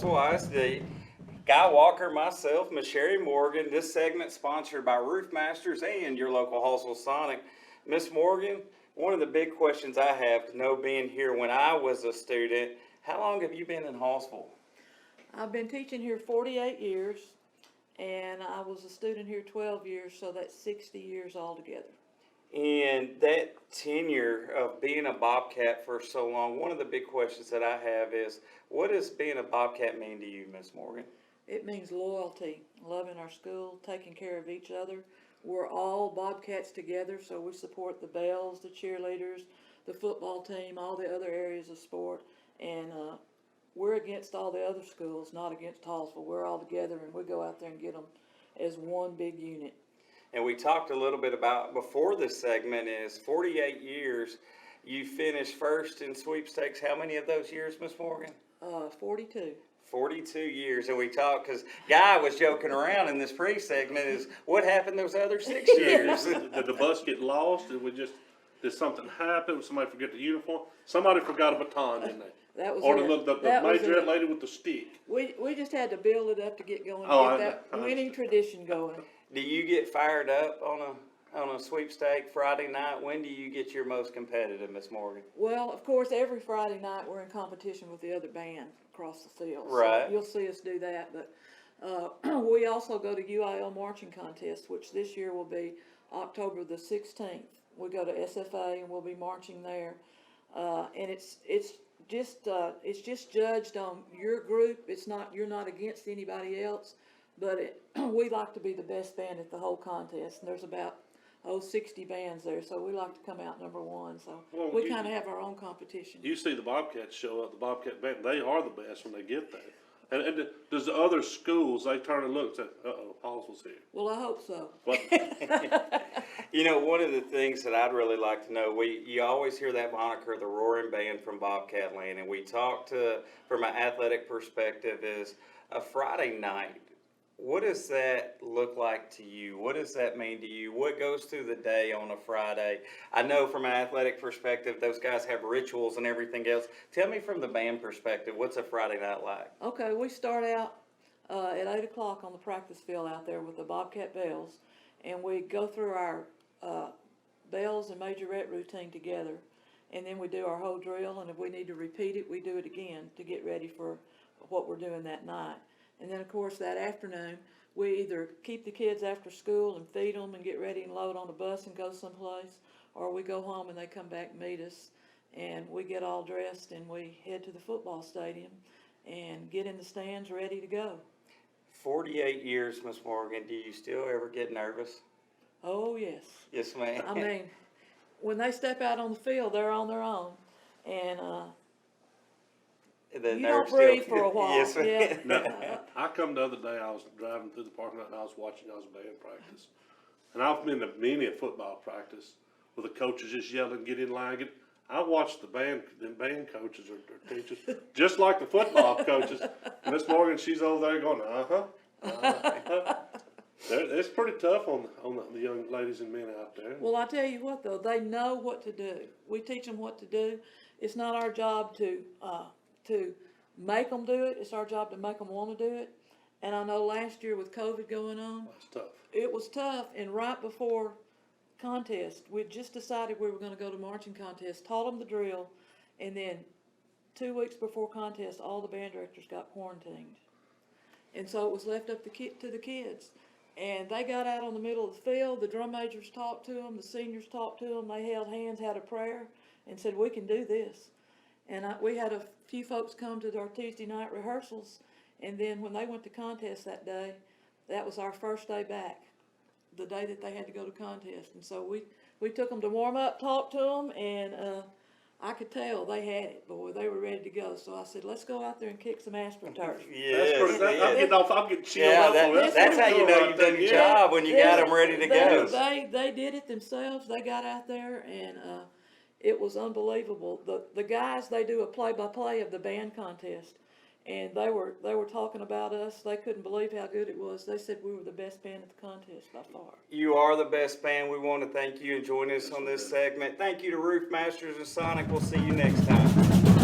Housewise, the Guy Walker, myself, Miss Sherri Morgan. This segment sponsored by Roof Masters and your local Hallsville Sonic. Miss Morgan, one of the big questions I have to know, being here when I was a student, how long have you been in Hallsville? I've been teaching here 48 years, and I was a student here 12 years, so that's 60 years altogether. And that tenure of being a Bobcat for so long, one of the big questions that I have is, what does being a Bobcat mean to you, Miss Morgan? It means loyalty, loving our school, taking care of each other. We're all Bobcats together, so we support the Bells, the cheerleaders, the football team, all the other areas of sport, and we're against all the other schools, not against Hallsville. We're all together, and we go out there and get them as one big unit. And we talked a little bit about, before this segment, is 48 years. You finished first in sweepstakes. How many of those years, Miss Morgan? 42. 42 years. And we talked, because Guy was joking around in this pre-segment, is what happened those other 6 years? Did the bus get lost? Did something happen? Did somebody forget the uniform? Somebody forgot a baton, didn't they? That was Or it. the That was majorette it. lady with the stick. We just had to build it up to get going, Oh, get that I winning tradition going. Do you get fired up on a sweepstake Friday night? When do you get your most competitive, Miss Morgan? Well, of course, every Friday night we're in competition with the other band across the field. Right. So you'll see us do that. But we also go to UIL marching contest, which this year will be October the 16th. We go to SFA and we'll be marching there. And it's just judged on your group. You're not against anybody else, but we like to be the best band at the whole contest. And there's about 60 bands there, so we like to come out number one. So Well, we kind of have our own competition. You see the Bobcats show up, the Bobcat band, they are the best when they get there. And does the other schools, they turn and look and say, uh-oh, Hallsville's here. Well, I hope so. But You know, one of the things that I'd really like to know, you always hear that moniker, the Roaring Band from Bobcat Land, and we talked from an athletic perspective, is a Friday night. What does that look like to you? What does that mean to you? What goes through the day on a Friday? I know from an athletic perspective, those guys have rituals and everything else. Tell me from the band perspective, what's a Friday night like? Okay, we start out at 8 o'clock on the practice field out there with the Bobcat Bells, and we go through our bells and majorette routine together, and then we do our whole drill, and if we need to repeat it, we do it again to get ready for what we're doing that night. And then, of course, that afternoon, we either keep the kids after school and feed them and get ready and load on a bus and go someplace, or we go home and they come back and meet us, and we get all dressed and we head to the football stadium and get in the stands ready to go. 48 years, Miss Morgan, do you still ever get nervous? Oh, yes. Yes, ma'am. I mean, when they step out on the field, they're on their own, and The you nerves don't breathe still- for a while. Yes, ma'am. Yeah. no, I come the other day, I was driving through the parking lot and I was watching y'all's band practice. And I've been to many a football practice where the coaches just yelling, get in line, I watched the band coaches or teachers, just like the football coaches. And Miss Morgan, she's over there going, It's pretty tough on the young ladies and men out there. Well, I tell you what, though, they know what to do. We teach them what to do. It's not our job to make them do it. It's our job to make them want to do it. And I know last year with COVID going on, That's tough. it was tough. And right before contest, we just decided we were going to go to marching contest, taught them the drill, and then 2 weeks before contest, all the band directors got quarantined. And so it was left up to the kids. And they got out on the middle of the field. The drum majors talked to them. The seniors talked to them. They held hands, had a prayer, and said, we can do this. And we had a few folks come to our Tuesday night rehearsals, and then when they went to contest that day, that was our first day back, the day that they had to go to contest. And so we took them to warm up, talked to them, and I could tell they had it, boy. They were ready to go. So I said, let's go out there and kick some AstroTurf. Yes, I'm getting chilled up. That's how you know you've done your job, when you got them ready to go. They did it themselves. They got out there, and it was unbelievable. The guys, they do a play-by-play of the band contest, and they were talking about us. They couldn't believe how good it was. They said we were the best band at the contest by far. You are the best band. We want to thank you and join us on this segment. Thank you to Roof Masters and Sonic. We'll see you next time.